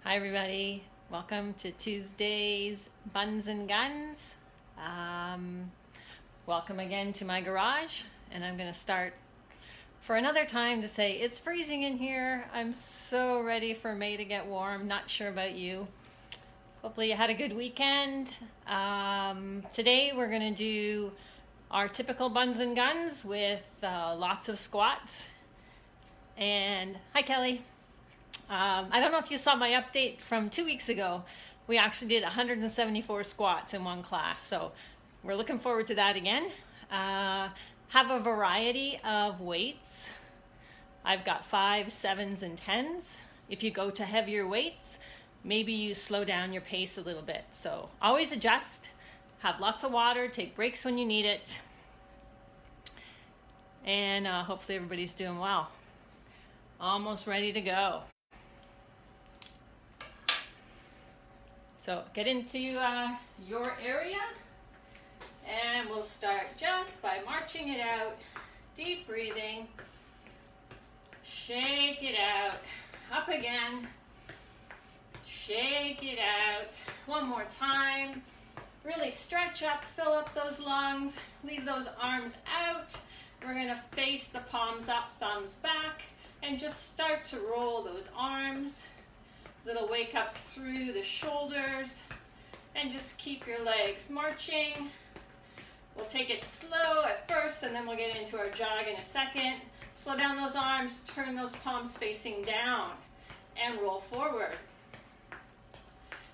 Hi everybody, welcome to Tuesday's Buns and Guns. Welcome again to my garage, and I'm going to start for another time to say it's freezing in here. I'm so ready for May to get warm, not sure about you. Hopefully you had a good weekend. Today we're going to do our typical Buns and Guns with lots of squats. And hi Kelly. I don't know if you saw my update from 2 weeks ago. We actually did 174 squats in one class, so we're looking forward to that again. Have a variety of weights. I've got 5s, 7s, and 10s. If you go to heavier weights, maybe you slow down your pace a little bit. So always adjust, have lots of water, take breaks when you need it, and hopefully everybody's doing well. Almost ready to go. So get into your area, and we'll start just by marching it out. Deep breathing. Shake it out. Up again. Shake it out. One more time. Really stretch up, fill up those lungs. Leave those arms out. We're going to face the palms up, thumbs back, and just start to roll those arms. Little wake up through the shoulders, and just keep your legs marching. We'll take it slow at first, and then we'll get into our jog in a second. Slow down those arms, turn those palms facing down, and roll forward.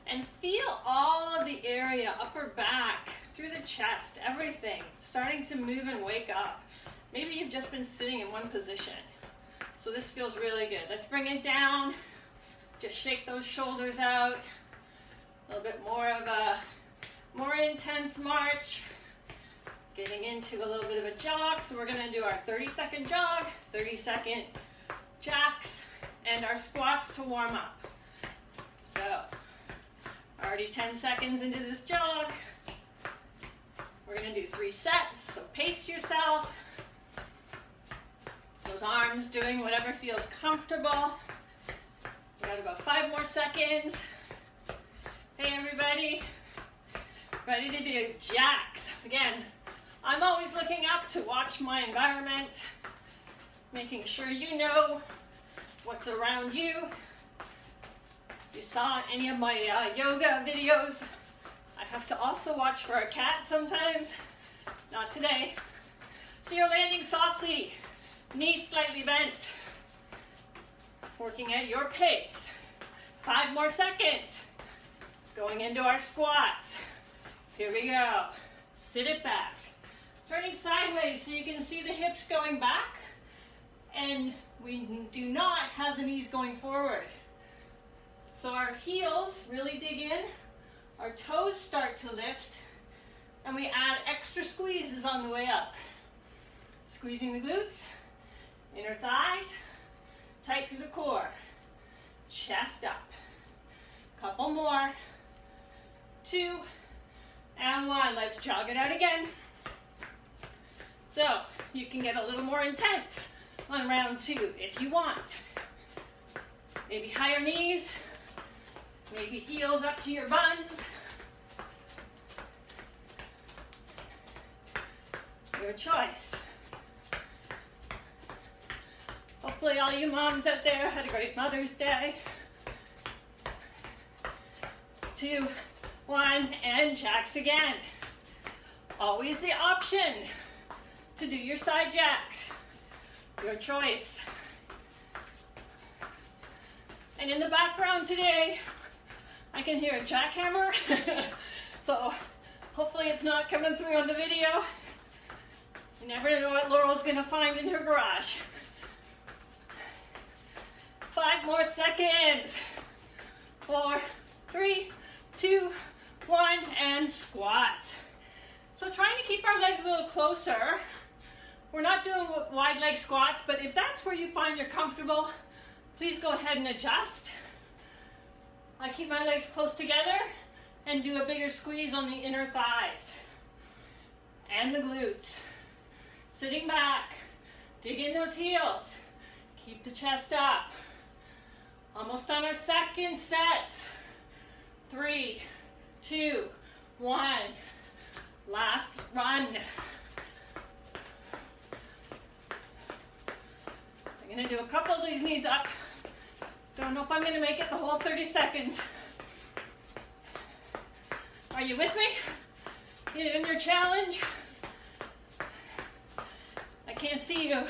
And feel all of the area, upper back, through the chest, everything, starting to move and wake up. Maybe you've just been sitting in one position. So this feels really good. Let's bring it down. Just shake those shoulders out. A little bit more of a more intense march. Getting into a little bit of a jog. So we're going to do our 30-second jog, 30-second jacks, and our squats to warm up. So already 10 seconds into this jog. We're going to do 3 sets. So pace yourself. Those arms doing whatever feels comfortable. We got about 5 more seconds. Hey everybody, ready to do jacks. Again, I'm always looking up to watch my environment, making sure you know what's around you. If you saw any of my yoga videos, I have to also watch for a cat sometimes. Not today. So you're landing softly, knees slightly bent. Working at your pace. 5 more seconds. Going into our squats. Here we go. Sit it back. Turning sideways so you can see the hips going back. And we do not have the knees going forward. So our heels really dig in. Our toes start to lift. And we add extra squeezes on the way up. Squeezing the glutes, inner thighs, tight through the core. Chest up. Couple more. 2 and 1. Let's jog it out again. So you can get a little more intense on round 2 if you want. Maybe higher knees. Maybe heels up to your buns. Your choice. Hopefully all you moms out there had a great Mother's Day. 2, 1, and jacks again. Always the option to do your side jacks. Your choice. And in the background today, I can hear a jackhammer. So hopefully it's not coming through on the video. You never know what Laurel's gonna find in her garage. 5 more seconds. 4, 3, 2, 1, and squats. So trying to keep our legs a little closer. We're not doing wide leg squats, but if that's where you find you're comfortable, please go ahead and adjust. I keep my legs close together and do a bigger squeeze on the inner thighs and the glutes. Sitting back, dig in those heels, keep the chest up. Almost on our second set. 3, 2, 1. Last run. I'm going to do a couple of these knees up. Don't know if I'm going to make it the whole 30 seconds. Are you with me in your challenge? I can't see you,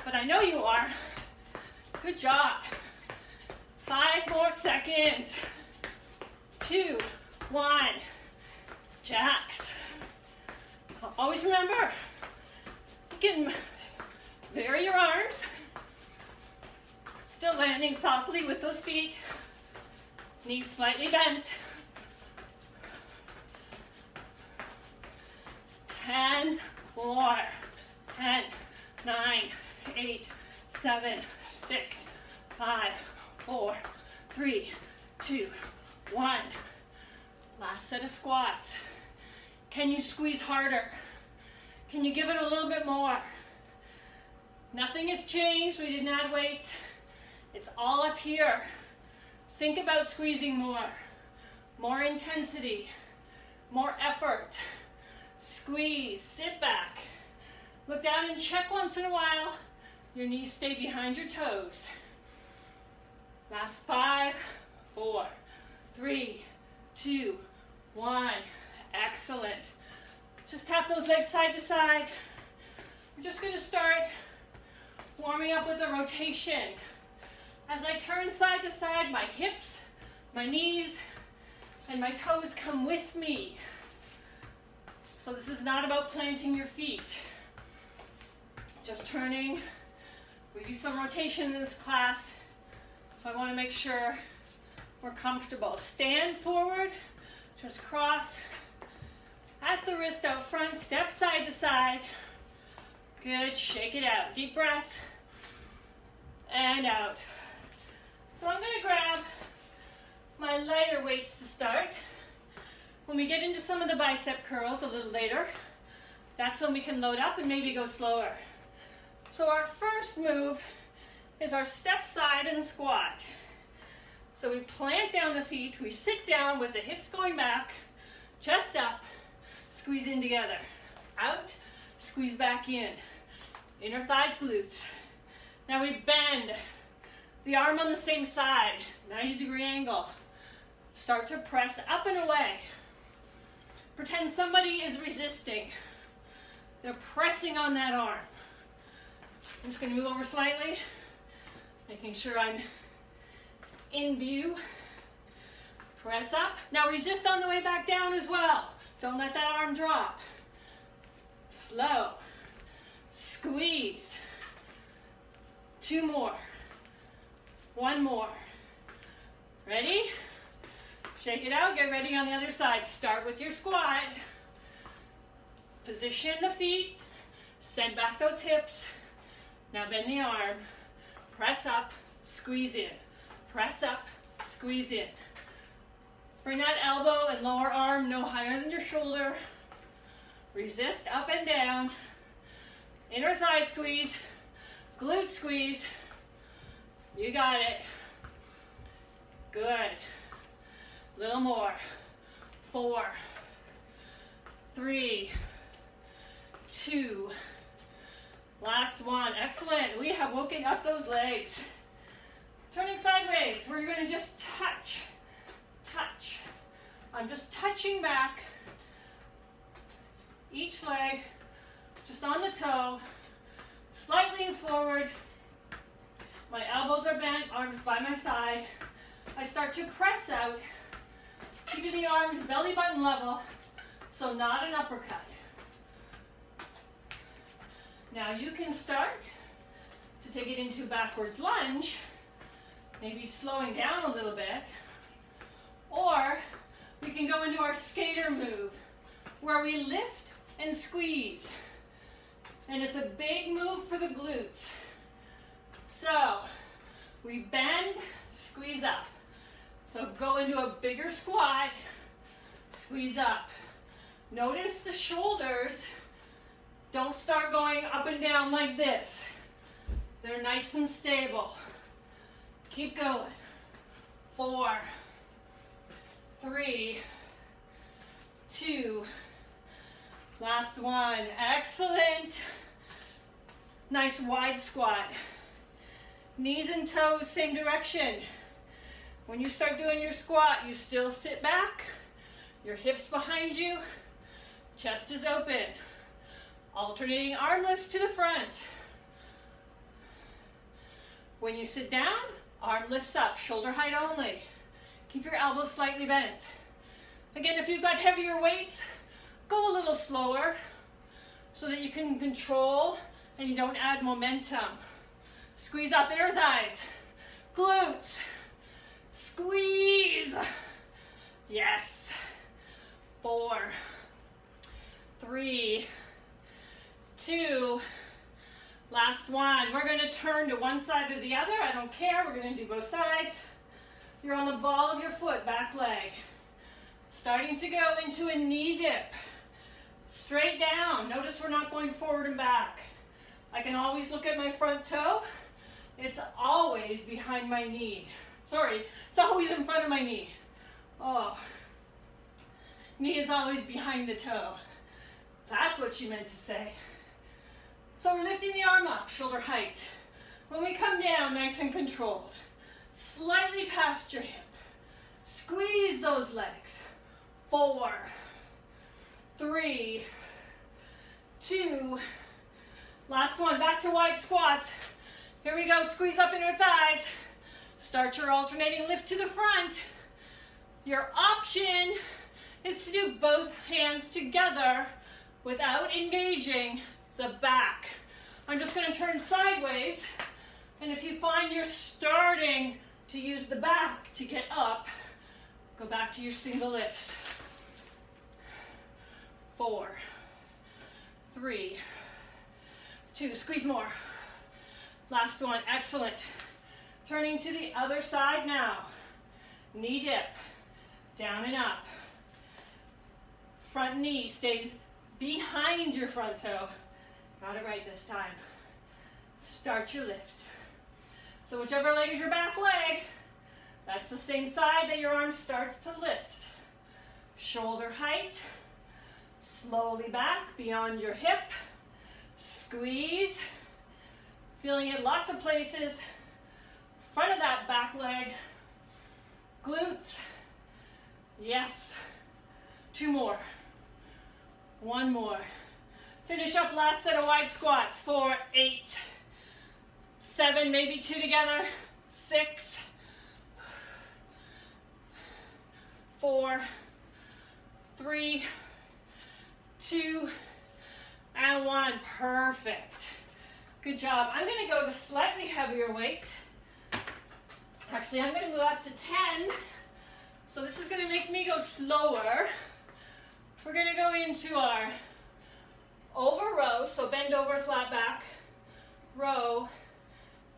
but I know you are. Good job. 5 more seconds. 2, 1. Jacks. Always remember, you can vary your arms. Still landing softly with those feet. Knees slightly bent. 10 more. 10, 9, 8, 7, 6, 5, 4, 3, 2, 1. Last set of squats. Can you squeeze harder? Can you give it a little bit more? Nothing has changed. We didn't add weights. It's all up here. Think about squeezing more. More intensity. More effort. Squeeze. Sit back. Look down and check once in a while. Your knees stay behind your toes. Last 5, 4, 3, 2, 1. Excellent. Just tap those legs side to side. We're just going to start warming up with a rotation. As I turn side to side, my hips, my knees, and my toes come with me. So this is not about planting your feet. Just turning. We do some rotation in this class, so I want to make sure we're comfortable. Stand forward, just cross at the wrist out front, step side to side. Good, shake it out. Deep breath, and out. So I'm going to grab my lighter weights to start. When we get into some of the bicep curls a little later, that's when we can load up and maybe go slower. So our first move is our step side and squat. So we plant down the feet, we sit down with the hips going back, chest up, squeeze in together. Out, squeeze back in. Inner thighs, glutes. Now we bend the arm on the same side, 90-degree angle. Start to press up and away. Pretend somebody is resisting. They're pressing on that arm. I'm just going to move over slightly, making sure I'm in view. Press up. Now resist on the way back down as well. Don't let that arm drop. Slow. Squeeze. 2 more. 1 more. Ready? Shake it out. Get ready on the other side. Start with your squat. Position the feet. Send back those hips. Now bend the arm. Press up. Squeeze in. Press up. Squeeze in. Bring that elbow and lower arm no higher than your shoulder. Resist up and down. Inner thigh squeeze. Glute squeeze. You got it. Good. Little more. 4, 3, 2. Last one. Excellent. We have woken up those legs. Turning sideways. We're going to just touch. Touch. I'm just touching back each leg, just on the toe, slightly forward. My elbows are bent, arms by my side. I start to press out, keeping the arms belly button level, so not an uppercut. Now you can start to take it into backwards lunge, maybe slowing down a little bit, or we can go into our skater move, where we lift and squeeze. And it's a big move for the glutes. So we bend, squeeze up. So go into a bigger squat, squeeze up. Notice the shoulders don't start going up and down like this. They're nice and stable. Keep going. 4, 3, 2, last one. Excellent. Nice wide squat. Knees and toes, same direction. When you start doing your squat, you still sit back, your hips behind you, chest is open. Alternating arm lifts to the front. When you sit down, arm lifts up, shoulder height only. Keep your elbows slightly bent. Again, if you've got heavier weights, go a little slower so that you can control and you don't add momentum. Squeeze up inner thighs, glutes, squeeze. Yes. 4, 3, 2, last one. We're going to turn to one side or the other. I don't care. We're going to do both sides. You're on the ball of your foot, back leg. Starting to go into a knee dip. Straight down. Notice we're not going forward and back. I can always look at my front toe. It's always behind my knee. Sorry, it's always in front of my knee. Oh. Knee is always behind the toe. That's what she meant to say. So we're lifting the arm up, shoulder height. When we come down, nice and controlled. Slightly past your hip. Squeeze those legs. 4, 3, 2, last one. Back to wide squats. Here we go, squeeze up inner thighs. Start your alternating lift to the front. Your option is to do both hands together without engaging the back. I'm just going to turn sideways, and if you find you're starting to use the back to get up, go back to your single lifts. 4, 3, 2, squeeze more. Last one, excellent. Turning to the other side now. Knee dip, down and up. Front knee stays behind your front toe. Got it right this time. Start your lift. So whichever leg is your back leg, that's the same side that your arm starts to lift. Shoulder height, slowly back beyond your hip. Squeeze. Feeling it lots of places. Front of that back leg. Glutes. Yes. 2 more. 1 more. Finish up last set of wide squats. 4, 8, 7, maybe 2 together. 6, 4, 3, 2, and 1. Perfect. Good job. I'm going to go to slightly heavier weight. Actually, I'm going to go up to 10s. So this is going to make me go slower. We're going to go into our over row. So bend over, flat back, row,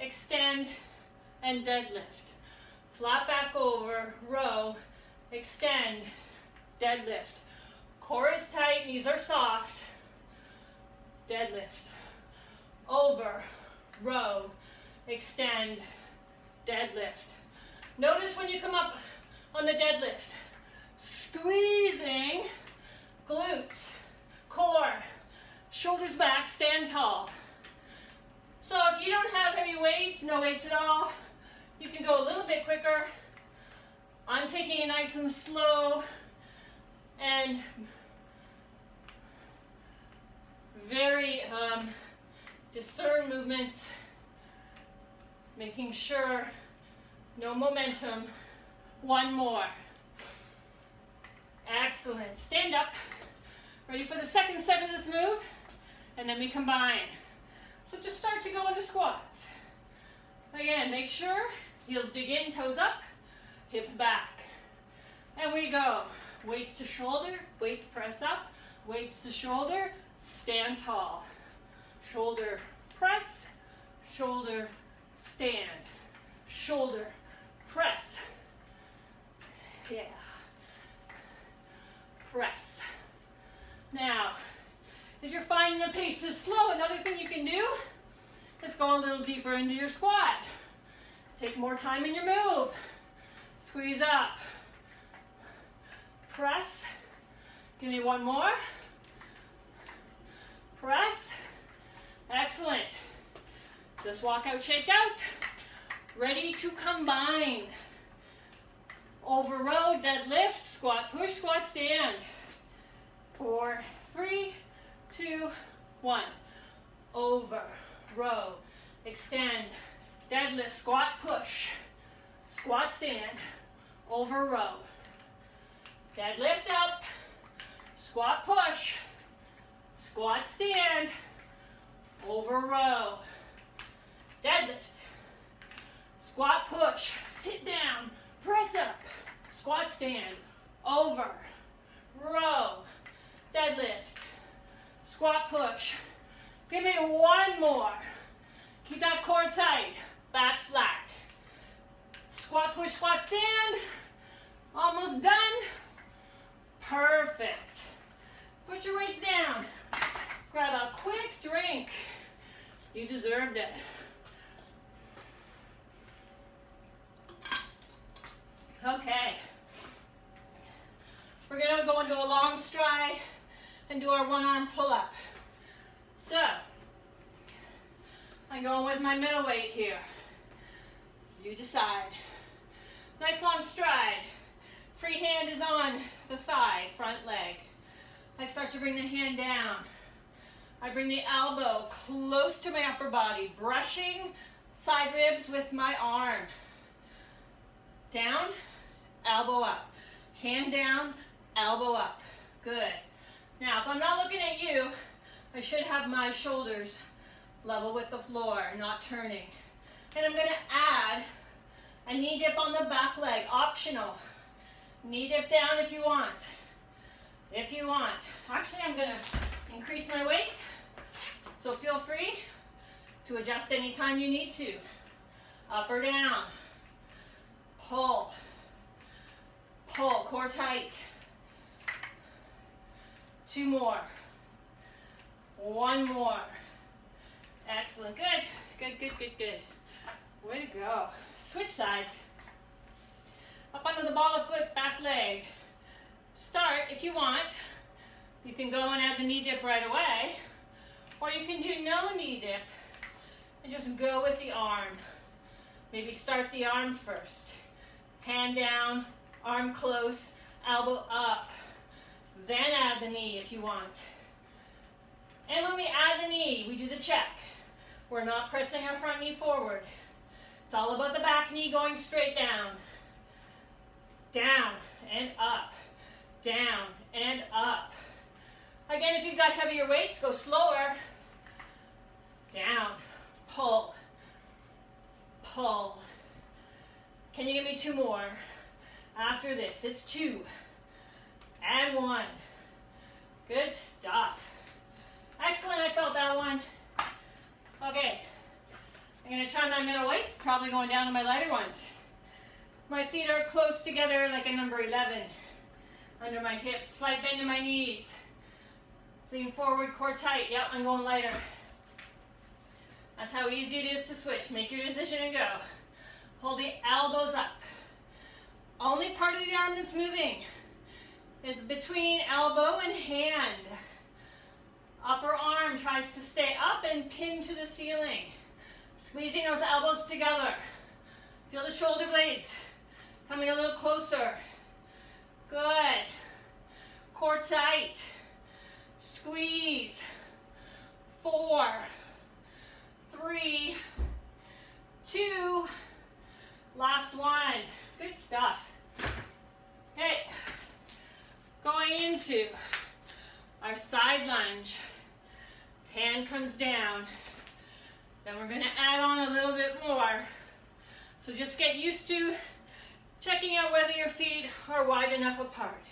extend, and deadlift. Flat back over, row, extend, deadlift. Core is tight, knees are soft. Deadlift. Over, row, extend, deadlift. Notice when you come up on the deadlift, squeezing glutes, core, shoulders back, stand tall. So if you don't have heavy weights, no weights at all, you can go a little bit quicker. I'm taking it nice and slow and very discern movements, making sure no momentum. 1 more. Excellent. Stand up. Ready for the second set of this move, and then we combine. So just start to go into squats. Again, make sure heels dig in, toes up, hips back. And we go. Weights to shoulder, weights press up, weights to shoulder, stand tall. Shoulder press, shoulder stand, shoulder press. Yeah. Press. Now, if you're finding the pace is slow, another thing you can do is go a little deeper into your squat. Take more time in your move. Squeeze up. Press. Give me one more. Press. Excellent. Just walk out, shake out. Ready to combine. Over row, deadlift, squat, push, squat, stand. 4, 3, 2, 1. Over, row, extend, deadlift, squat, push, squat, stand, over row. Deadlift up, squat, push, squat, stand, over row. Deadlift, squat, push, sit down, press up, squat, stand, over, row. Deadlift, squat, push. Give me one more. Keep that core tight, back flat. Squat, push, squat, stand. Almost done. Perfect. Put your weights down. Grab a quick drink. You deserved it. Okay. We're going to go into a long stride and do our one-arm pull-up. So, I'm going with my middle weight here. You decide. Nice long stride. Free hand is on the thigh, front leg. I start to bring the hand down. I bring the elbow close to my upper body, brushing side ribs with my arm. Down, elbow up. Hand down, elbow up. Good. Now, if I'm not looking at you, I should have my shoulders level with the floor, not turning. And I'm going to add a knee dip on the back leg, optional. Knee dip down if you want. If you want. Actually, I'm going to increase my weight, so feel free to adjust anytime you need to. Up or down. Pull. Pull, core tight. 2 more. 1 more. Excellent. Good. Good, good, good, good. Way to go. Switch sides. Up onto the ball of foot, back leg. Start, if you want, you can go and add the knee dip right away, or you can do no knee dip and just go with the arm. Maybe start the arm first. Hand down, arm close, elbow up. Then add the knee if you want. And when we add the knee, we do the check. We're not pressing our front knee forward. It's all about the back knee going straight down. Down and up. Down and up. Again, if you've got heavier weights, go slower. Down. Pull. Pull. Can you give me 2 more? After this, it's 2. And 1. Good stuff. Excellent, I felt that one. Okay, I'm going to try my middle weights, probably going down to my lighter ones. My feet are close together like a number 11. Under my hips, slight bend in my knees. Lean forward, core tight. Yep, I'm going lighter. That's how easy it is to switch. Make your decision and go. Hold the elbows up. Only part of the arm that's moving is between elbow and hand. Upper arm tries to stay up and pin to the ceiling. Squeezing those elbows together. Feel the shoulder blades coming a little closer. Good. Core tight. Squeeze. 4, 3, 2, last one. Good stuff. Okay, going into our side lunge. Hand comes down. Then we're going to add on a little bit more. So just get used to checking out whether your feet are wide enough apart.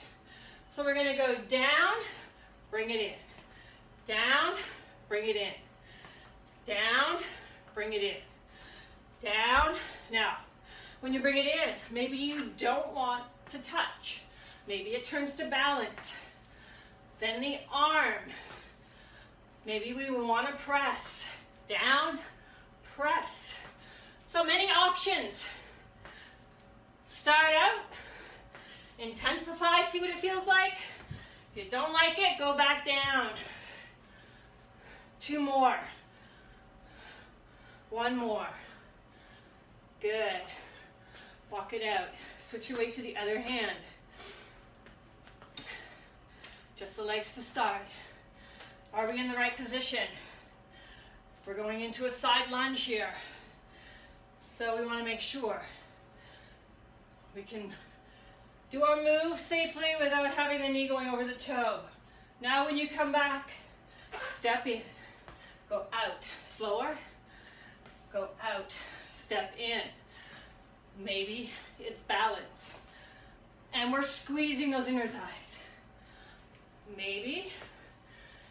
So we're going to go down, bring it in. Down, bring it in. Down, bring it in. Down. Now, when you bring it in, maybe you don't want to touch. Maybe it turns to balance. Then the arm. Maybe we want to press. Down, press. So many options. Start out, intensify, see what it feels like. If you don't like it, go back down. 2 more. 1 more. Good. Walk it out. Switch your weight to the other hand. Just the legs to start. Are we in the right position? We're going into a side lunge here. So we want to make sure we can do our move safely without having the knee going over the toe. Now when you come back, step in. Go out. Slower. Go out. Step in. Maybe it's balance. And we're squeezing those inner thighs. Maybe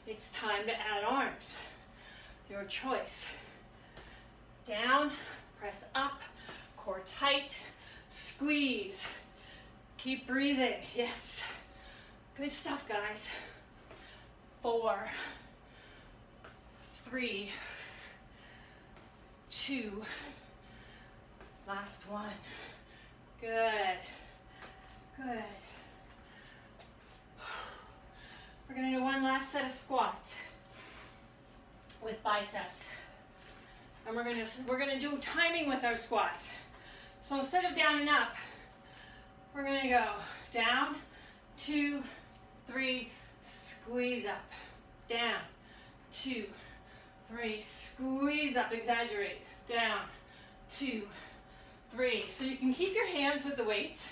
it's time to add arms. Your choice. Down, press up, core tight, squeeze. Keep breathing. Yes. Good stuff, guys. 4, 3, 2, last one. Good. Good. We're going to do one last set of squats with biceps. And we're going to do timing with our squats. So instead of down and up, we're going to go down, 2, 3, squeeze up. Down, 2, 3, squeeze up, exaggerate. Down, 2, 3. So you can keep your hands with the weights.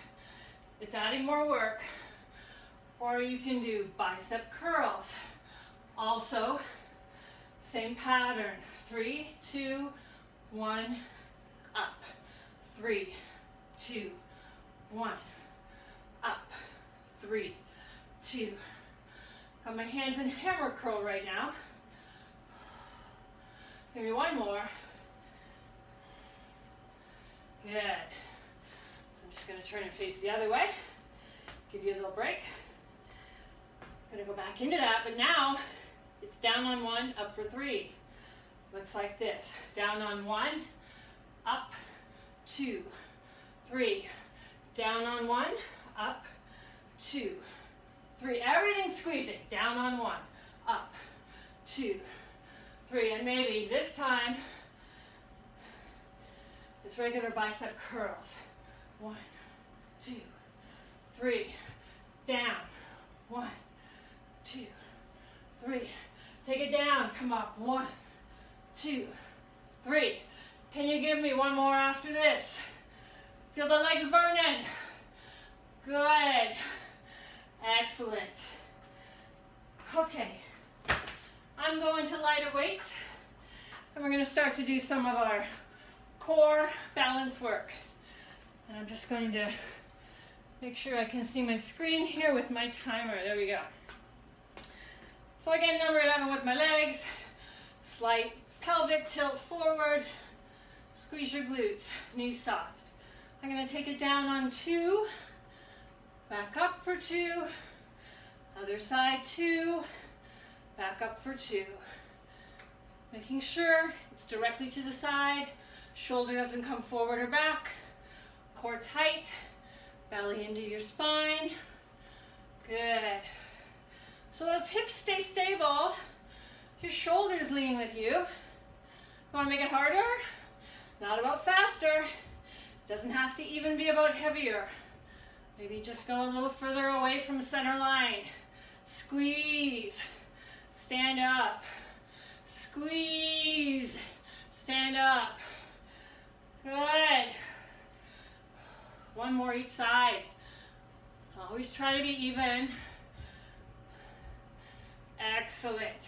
It's adding more work. Or you can do bicep curls. Also, same pattern. 3, 2, 1, up. 3, 2, 1, up. 3, 2. Got my hands in hammer curl right now. Give me 1 more. Good. I'm just going to turn and face the other way. Give you a little break. I'm going to go back into that, but now it's down on 1, up for 3. Looks like this. Down on 1, up, 2, 3. Down on 1, up, 2, 3. Everything's squeezing. Down on 1, up, 2, 3. And maybe this time it's regular bicep curls. 1, 2, 3. Down. 1, 2, 3. Take it down. Come up. 1, 2, 3. Can you give me 1 more after this? Feel the legs burning. Good. Excellent. Okay. I'm going to lighter weights, and we're going to start to do some of our core balance work. And I'm just going to make sure I can see my screen here with my timer. There we go. So again, number 11 with my legs. Slight pelvic tilt forward. Squeeze your glutes. Knees soft. I'm going to take it down on 2. Back up for 2. Other side 2. Back up for 2. Making sure it's directly to the side. Shoulder doesn't come forward or back. Core tight. Belly into your spine. Good. So those hips stay stable. Your shoulders lean with you. You want to make it harder? Not about faster. Doesn't have to even be about heavier. Maybe just go a little further away from center line. Squeeze. Stand up. Squeeze. Stand up. Good. 1 more each side. Always try to be even. Excellent.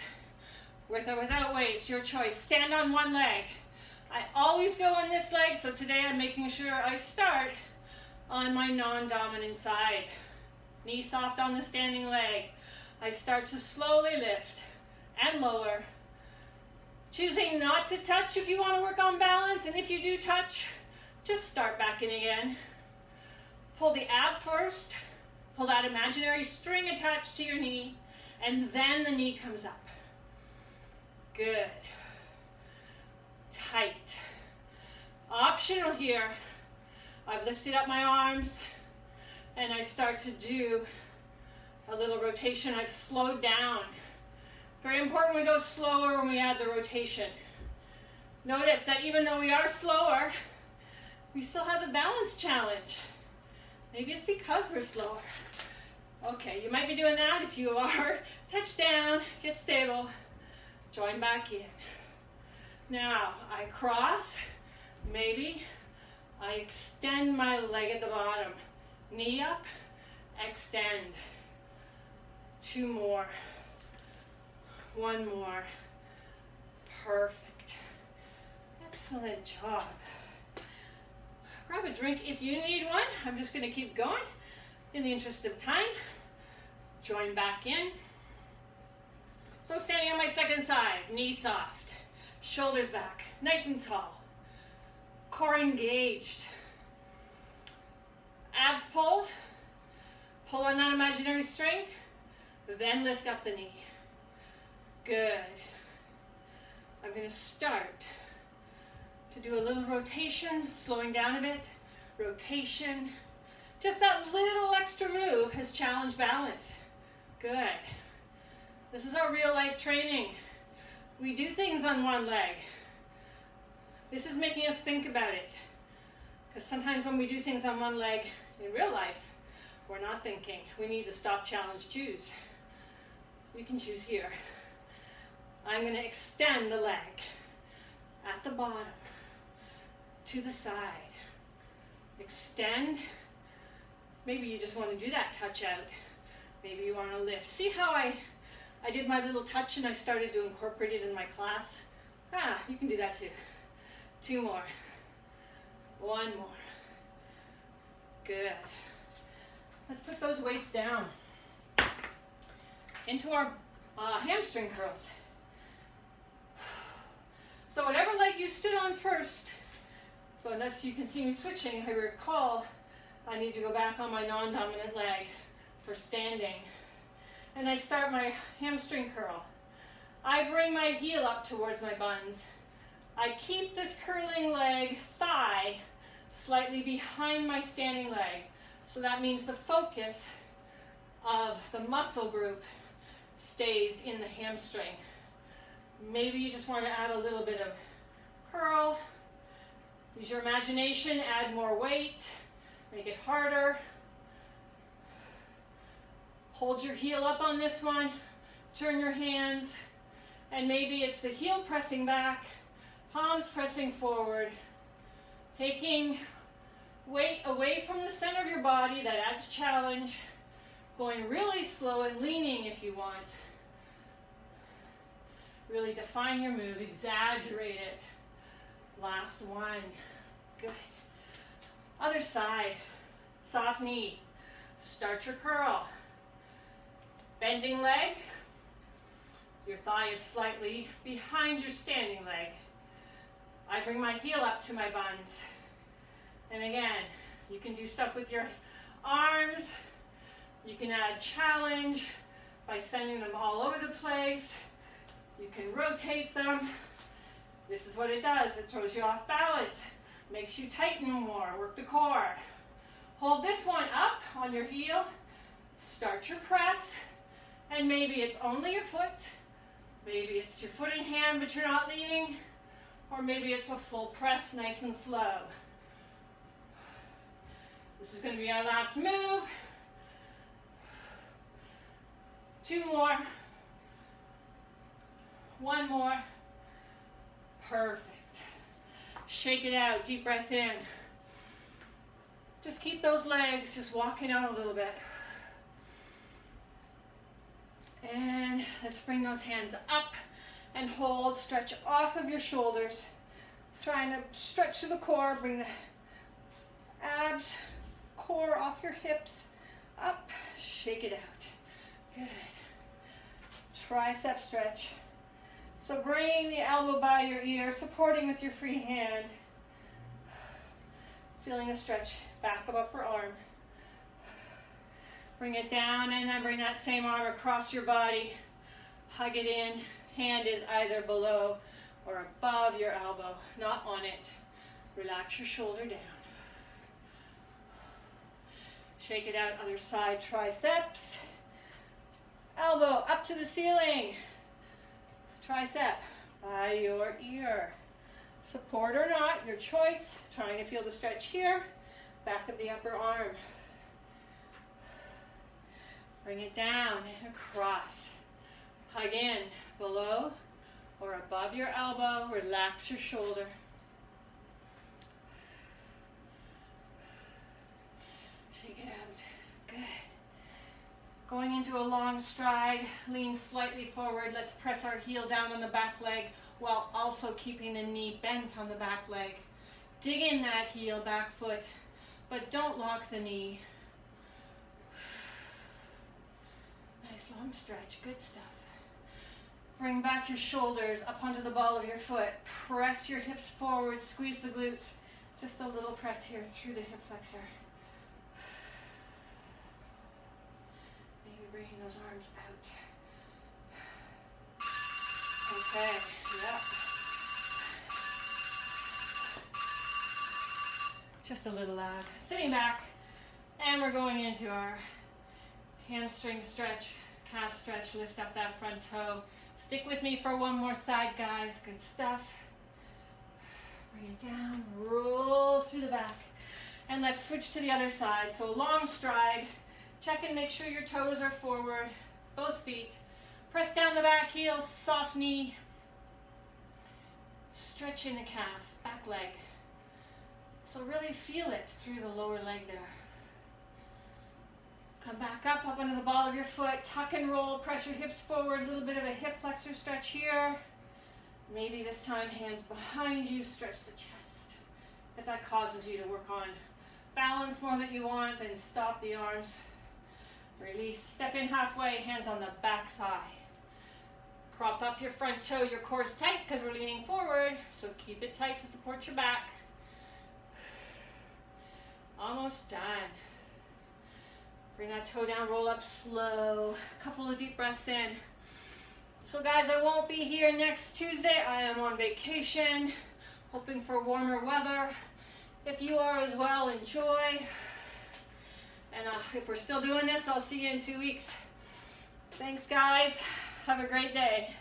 With or without weights, your choice. Stand on 1 leg. I always go on this leg, so today I'm making sure I start on my non-dominant side. Knee soft on the standing leg. I start to slowly lift and lower. Choosing not to touch if you want to work on balance, and if you do touch, just start back in again. Pull the ab first. Pull that imaginary string attached to your knee, and then the knee comes up. Good. Tight. Optional here, I've lifted up my arms and I start to do a little rotation. I've slowed down. Very important we go slower when we add the rotation. Notice that even though we are slower, we still have the balance challenge. Maybe it's because we're slower. Okay, you might be doing that. If you are, touch down, get stable, join back in. Now, I cross, maybe I extend my leg at the bottom. Knee up, extend. 2 more. 1 more. Perfect. Excellent job. Grab a drink if you need one. I'm just going to keep going in the interest of time. Join back in. So standing on my second side, knees soft, shoulders back, nice and tall, core engaged. Abs pull on that imaginary string, then lift up the knee. Good. I'm going to start to do a little rotation, slowing down a bit, rotation. Just that little extra move has challenged balance. Good. This is our real life training. We do things on one leg. This is making us think about it. Because sometimes when we do things on one leg in real life, we're not thinking. We need to stop, challenge, choose. We can choose here. I'm going to extend the leg at the bottom to the side. Extend. Maybe you just want to do that touch out. Maybe you want to lift. See how I did my little touch and I started to incorporate it in my class? You can do that too. 2 more. 1 more. Good. Let's put those weights down into our hamstring curls. So whatever leg you stood on first, so unless you can see me switching, I recall I need to go back on my non-dominant leg for standing. And I start my hamstring curl. I bring my heel up towards my buns. I keep this curling leg, thigh, slightly behind my standing leg. So that means the focus of the muscle group stays in the hamstring. Maybe you just want to add a little bit of curl. Use your imagination, add more weight, make it harder. Hold your heel up on this one, turn your hands, and maybe it's the heel pressing back, palms pressing forward, taking weight away from the center of your body, that adds challenge, going really slow and leaning if you want. Really define your move, exaggerate it. Last one. Good. Other side. Soft knee. Start your curl. Bending leg. Your thigh is slightly behind your standing leg. I bring my heel up to my buns. And again, you can do stuff with your arms. You can add challenge by sending them all over the place. You can rotate them. This is what it does. It throws you off balance. Makes you tighten more. Work the core. Hold this one up on your heel. Start your press. And maybe it's only your foot. Maybe it's your foot and hand, but you're not leaning. Or maybe it's a full press, nice and slow. This is going to be our last move. 2 more. 1 more. Perfect. Shake it out. Deep breath in. Just keep those legs just walking out a little bit. And let's bring those hands up and hold. Stretch off of your shoulders. Trying to stretch to the core. Bring the abs, core off your hips. Up. Shake it out. Good. Tricep stretch. So bringing the elbow by your ear, supporting with your free hand. Feeling a stretch back of upper arm. Bring it down and then bring that same arm across your body. Hug it in. Hand is either below or above your elbow, not on it. Relax your shoulder down. Shake it out, other side, triceps. Elbow up to the ceiling. Tricep by your ear. Support or not, your choice. Trying to feel the stretch here. Back of the upper arm. Bring it down and across. Hug in below or above your elbow. Relax your shoulder. Shake it out. Good. Going into a long stride, lean slightly forward. Let's press our heel down on the back leg while also keeping the knee bent on the back leg. Dig in that heel, back foot, but don't lock the knee. Nice long stretch, good stuff. Bring back your shoulders up onto the ball of your foot. Press your hips forward, squeeze the glutes. Just a little press here through the hip flexor. Maybe bringing those arms out. Okay, yep. Just a little lag. Sitting back, and we're going into our hamstring stretch, calf stretch. Lift up that front toe. Stick with me for one more side, guys. Good stuff. Bring it down, roll through the back. And let's switch to the other side. So long stride. Check and make sure your toes are forward, both feet. Press down the back heel, soft knee. Stretch in the calf, back leg. So really feel it through the lower leg there. Come back up onto the ball of your foot. Tuck and roll, press your hips forward. A little bit of a hip flexor stretch here. Maybe this time hands behind you, stretch the chest. If that causes you to work on balance more than you want, then stop the arms. Release, step in halfway, hands on the back thigh. Prop up your front toe, your core is tight because we're leaning forward, so keep it tight to support your back. Almost done. Bring that toe down, roll up slow. A couple of deep breaths in. So guys, I won't be here next Tuesday. I am on vacation, hoping for warmer weather. If you are as well, enjoy. And if we're still doing this, I'll see you in 2 weeks. Thanks, guys. Have a great day.